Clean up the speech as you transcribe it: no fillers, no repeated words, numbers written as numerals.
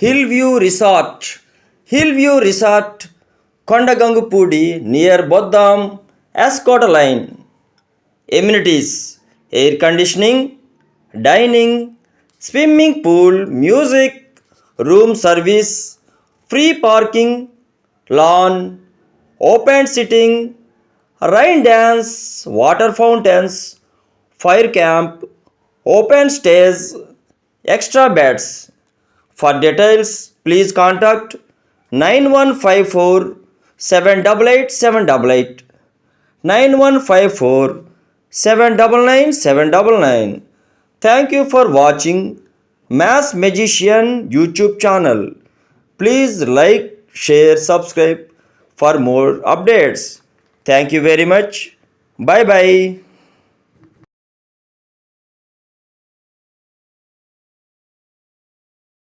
Hillview Resort. Hillview Resort, Kondagangupudi near Boddam, Escota Line. Amenities: air conditioning, dining, swimming pool, music, room service, free parking, lawn, open sitting, rain dance, water fountains, fire camp, open stage, extra beds. For details, please contact 9154 788 788, 9154 799 799. Thank you for watching Mass Magician YouTube channel. Please like, share, subscribe for more updates. Thank you very much. Bye bye.